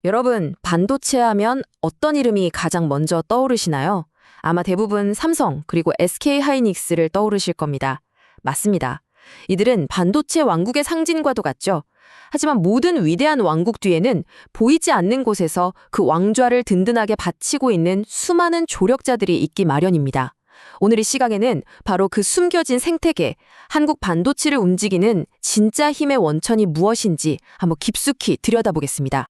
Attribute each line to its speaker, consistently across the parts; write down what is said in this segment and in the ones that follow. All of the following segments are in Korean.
Speaker 1: 여러분, 반도체 하면 어떤 이름이 가장 먼저 떠오르시나요? 아마 대부분 삼성 그리고 SK 하이닉스를 떠오르실 겁니다. 맞습니다. 이들은 반도체 왕국의 상징과도 같죠. 하지만 모든 위대한 왕국 뒤에는 보이지 않는 곳에서 그 왕좌를 든든하게 바치고 있는 수많은 조력자들이 있기 마련입니다. 오늘 이 시간에는 바로 그 숨겨진 생태계, 한국 반도체를 움직이는 진짜 힘의 원천이 무엇인지 한번 깊숙이 들여다보겠습니다.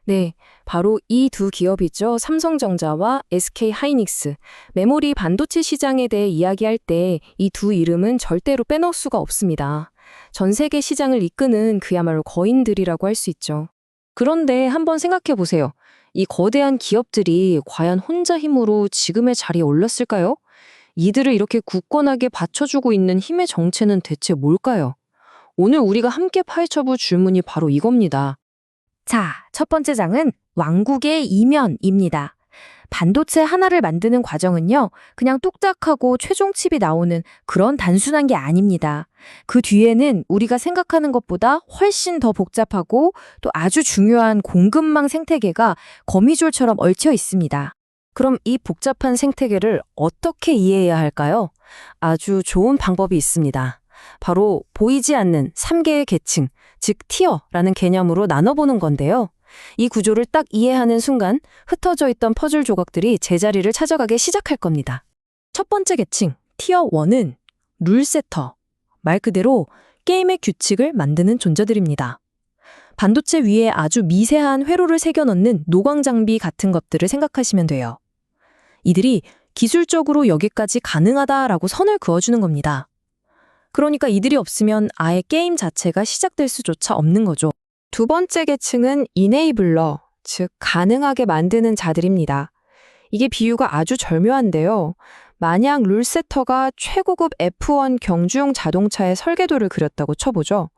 Speaker 2: 네, 바로 이 두 기업이죠. 삼성전자와 SK 하이닉스. 메모리 반도체 시장에 대해 이야기할 때 이 두 이름은 절대로 빼놓을 수가 없습니다. 전 세계 시장을 이끄는 그야말로 거인들이라고 할 수 있죠. 그런데 한번 생각해 보세요. 이 거대한 기업들이 과연 혼자 힘으로 지금의 자리에 올랐을까요? 이들을 이렇게 굳건하게 받쳐주고 있는 힘의 정체는 대체 뭘까요? 오늘 우리가 함께 파헤쳐볼 질문이 바로 이겁니다. 자, 첫 번째 장은 왕국의 이면입니다. 반도체 하나를 만드는 과정은요, 그냥 뚝딱하고 최종 칩이 나오는 그런 단순한 게 아닙니다. 그 뒤에는 우리가 생각하는 것보다 훨씬 더 복잡하고 또 아주 중요한 공급망 생태계가 거미줄처럼 얽혀 있습니다. 그럼 이 복잡한 생태계를 어떻게 이해해야 할까요? 아주 좋은 방법이 있습니다. 바로 보이지 않는 3개의 계층, 즉 티어라는 개념으로 나눠보는 건데요. 이 구조를 딱 이해하는 순간 흩어져 있던 퍼즐 조각들이 제자리를 찾아가기 시작할 겁니다. 첫 번째 계층, 티어 1은 룰세터, 말 그대로 게임의 규칙을 만드는 존재들입니다. 반도체 위에 아주 미세한 회로를 새겨 넣는 노광 장비 같은 것들을 생각하시면 돼요. 이들이 기술적으로 여기까지 가능하다라고 선을 그어주는 겁니다. 그러니까 이들이 없으면 아예 게임 자체가 시작될 수조차 없는 거죠. 두 번째 계층은 이네이블러, 즉 가능하게 만드는 자들입니다. 이게 비유가 아주 절묘한데요. 만약 룰세터가 최고급 F1 경주용 자동차의 설계도를 그렸다고 쳐보죠.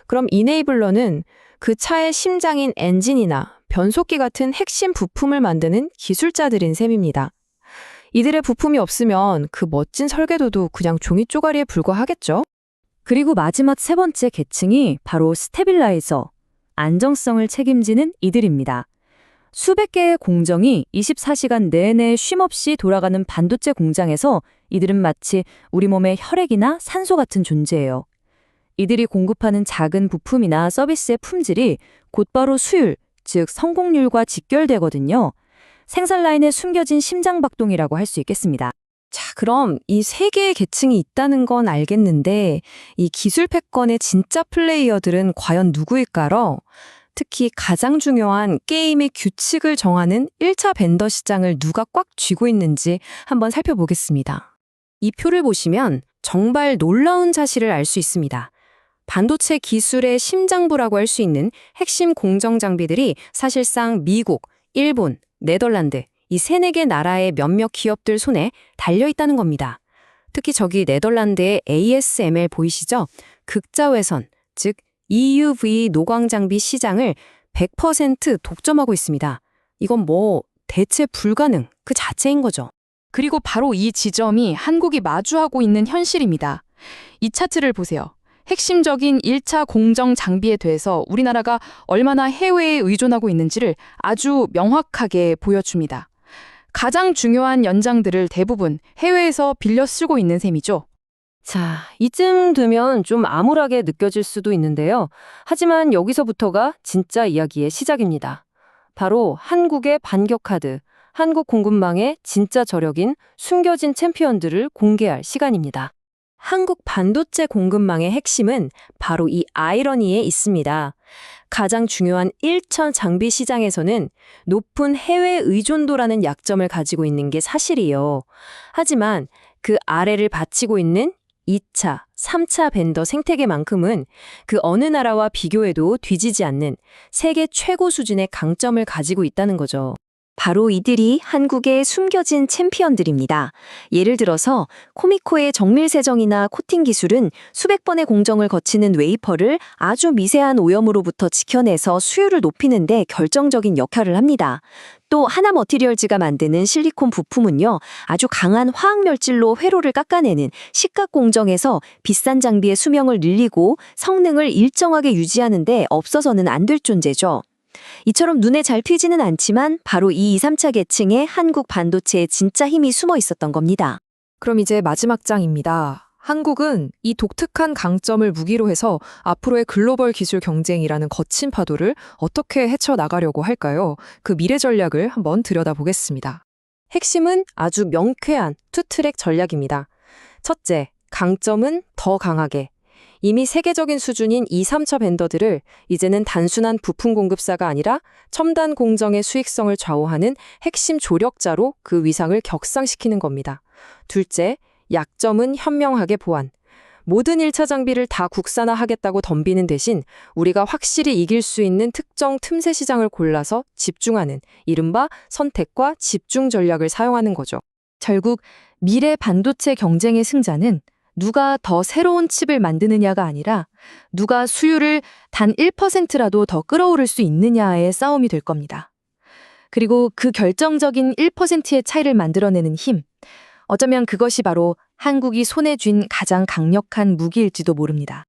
Speaker 2: 그럼 이네이블러는 그 차의 심장인 엔진이나 변속기 같은 핵심 부품을 만드는 기술자들인 셈입니다. 이들의 부품이 없으면 그 멋진 설계도도 그냥 종이 쪼가리에 불과하겠죠? 그리고 마지막 세 번째 계층이 바로 스테빌라이저, 안정성을 책임지는 이들입니다. 수백 개의 공정이 24시간 내내 쉼없이 돌아가는 반도체 공장에서 이들은 마치 우리 몸의 혈액이나 산소 같은 존재예요. 이들이 공급하는 작은 부품이나 서비스의 품질이 곧바로 수율, 즉 성공률과 직결되거든요. 생산 라인에 숨겨진 심장박동이라고 할 수 있겠습니다. 자, 그럼 이 세 개의 계층이 있다는 건 알겠는데 이 기술 패권의 진짜 플레이어들은 과연 누구일까요? 특히 가장 중요한 게임의 규칙을 정하는 1차 벤더 시장을 누가 꽉 쥐고 있는지 한번 살펴보겠습니다. 이 표를 보시면 정말 놀라운 사실을 알 수 있습니다. 반도체 기술의 심장부라고 할 수 있는 핵심 공정 장비들이 사실상 미국, 일본, 네덜란드, 이 세네 개 나라의 몇몇 기업들 손에 달려있다는 겁니다. 특히 저기 네덜란드의 ASML 보이시죠? 극자외선, 즉 EUV 노광 장비 시장을 100% 독점하고 있습니다. 이건 대체 불가능 그 자체인 거죠.
Speaker 3: 그리고 바로 이 지점이 한국이 마주하고 있는 현실입니다. 이 차트를 보세요. 핵심적인 1차 공정 장비에 대해서 우리나라가 얼마나 해외에 의존하고 있는지를 아주 명확하게 보여줍니다. 가장 중요한 연장들을 대부분 해외에서 빌려 쓰고 있는 셈이죠.
Speaker 2: 자, 이쯤 되면 좀 암울하게 느껴질 수도 있는데요. 하지만 여기서부터가 진짜 이야기의 시작입니다. 바로 한국의 반격 카드, 한국 공급망의 진짜 저력인 숨겨진 챔피언들을 공개할 시간입니다. 한국 반도체 공급망의 핵심은 바로 이 아이러니에 있습니다. 가장 중요한 1차 장비 시장에서는 높은 해외 의존도라는 약점을 가지고 있는 게 사실이에요. 하지만 그 아래를 바치고 있는 2차, 3차 벤더 생태계만큼은 그 어느 나라와 비교해도 뒤지지 않는 세계 최고 수준의 강점을 가지고 있다는 거죠. 바로 이들이 한국의 숨겨진 챔피언들입니다. 예를 들어서 코미코의 정밀 세정이나 코팅 기술은 수백 번의 공정을 거치는 웨이퍼를 아주 미세한 오염으로부터 지켜내서 수율을 높이는 데 결정적인 역할을 합니다. 또 하나머티리얼즈가 만드는 실리콘 부품은요, 아주 강한 화학멸질로 회로를 깎아내는 식각 공정에서 비싼 장비의 수명을 늘리고 성능을 일정하게 유지하는 데 없어서는 안 될 존재죠.
Speaker 4: 이처럼 눈에 잘 튀지는 않지만 바로 이 2, 3차 계층에 한국 반도체의 진짜 힘이 숨어 있었던 겁니다.
Speaker 2: 그럼 이제 마지막 장입니다. 한국은 이 독특한 강점을 무기로 해서 앞으로의 글로벌 기술 경쟁이라는 거친 파도를 어떻게 헤쳐나가려고 할까요? 그 미래 전략을 한번 들여다보겠습니다. 핵심은 아주 명쾌한 투트랙 전략입니다. 첫째, 강점은 더 강하게. 이미 세계적인 수준인 2, 3차 벤더들을 이제는 단순한 부품 공급사가 아니라 첨단 공정의 수익성을 좌우하는 핵심 조력자로 그 위상을 격상시키는 겁니다. 둘째, 약점은 현명하게 보완. 모든 1차 장비를 다 국산화하겠다고 덤비는 대신 우리가 확실히 이길 수 있는 특정 틈새 시장을 골라서 집중하는 이른바 선택과 집중 전략을 사용하는 거죠.
Speaker 1: 결국 미래 반도체 경쟁의 승자는 누가 더 새로운 칩을 만드느냐가 아니라 누가 수율을 단 1%라도 더 끌어오를 수 있느냐의 싸움이 될 겁니다. 그리고 그 결정적인 1%의 차이를 만들어내는 힘, 어쩌면 그것이 바로 한국이 손에 쥔 가장 강력한 무기일지도 모릅니다.